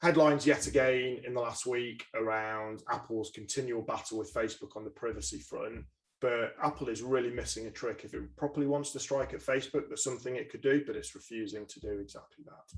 Headlines yet again in the last week around Apple's continual battle with Facebook on the privacy front. But Apple is really missing a trick. If it properly wants to strike at Facebook, there's something it could do, but it's refusing to do exactly that.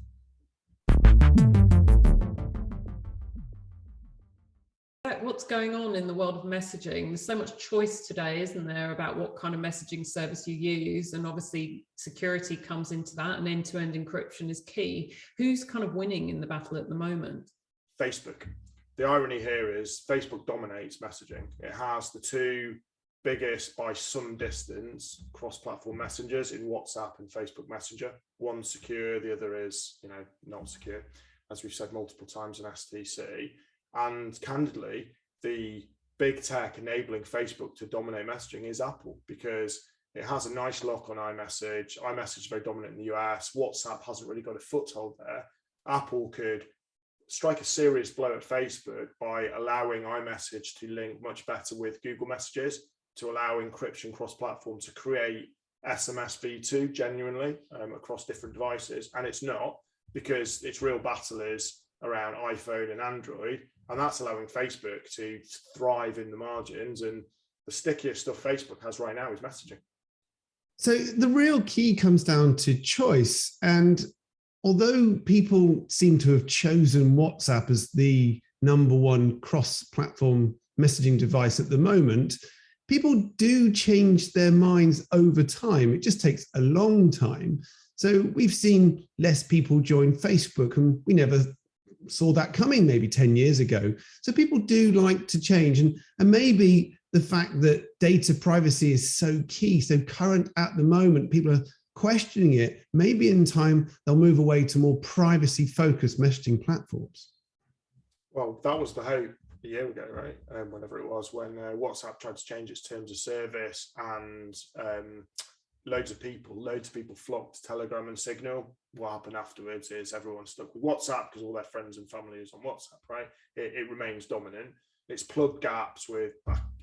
What's going on in the world of messaging? There's so much choice today, isn't there, about what kind of messaging service you use, and obviously security comes into that, and end-to-end encryption is key. Who's kind of winning in the battle at the moment? Facebook. The irony here is Facebook dominates messaging. It has the two biggest by some distance cross-platform messengers in WhatsApp and Facebook Messenger. One's secure, the other is, not secure, as we've said multiple times in STC. And candidly, the big tech enabling Facebook to dominate messaging is Apple, because it has a nice lock on iMessage. iMessage is very dominant in the US. WhatsApp hasn't really got a foothold there. Apple could strike a serious blow at Facebook by allowing iMessage to link much better with Google Messages, to allow encryption cross-platform, to create SMS v2 genuinely across different devices. And it's not, because its real battle is around iPhone and Android, and that's allowing Facebook to thrive in the margins. And the stickiest stuff Facebook has right now is messaging. So the real key comes down to choice. And although people seem to have chosen WhatsApp as the #1 cross-platform messaging device at the moment, people do change their minds over time. It just takes a long time. So we've seen less people join Facebook, and we never saw that coming maybe 10 years ago. So people do like to change. And maybe the fact that data privacy is so key, so current at the moment, people are questioning it. Maybe in time, they'll move away to more privacy-focused messaging platforms. Well, that was the hope a year ago, right? Whenever it was, when WhatsApp tried to change its terms of service, and loads of people flocked to Telegram and Signal. What happened afterwards is everyone stuck with WhatsApp because all their friends and family is on WhatsApp, right? It remains dominant. It's plugged gaps with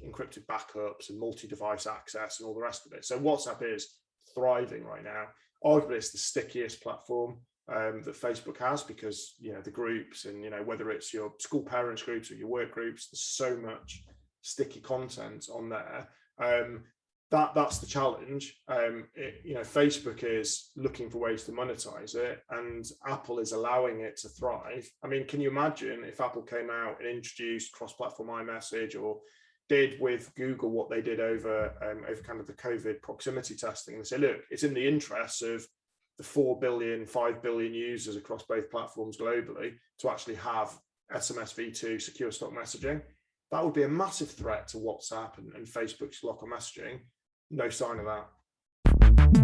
encrypted backups and multi-device access and all the rest of it. So WhatsApp is thriving right now. Arguably, it's the stickiest platform that Facebook has, because the groups, and whether it's your school parents groups or your work groups, there's so much sticky content on there. That's the challenge. Facebook is looking for ways to monetize it, and Apple is allowing it to thrive. I mean, can you imagine if Apple came out and introduced cross-platform iMessage, or did with Google what they did over kind of the COVID proximity testing, and say, look, it's in the interests of the 4 billion, 5 billion users across both platforms globally to actually have SMS v2 secure stock messaging. That would be a massive threat to WhatsApp and Facebook's lock on messaging. No sign of that.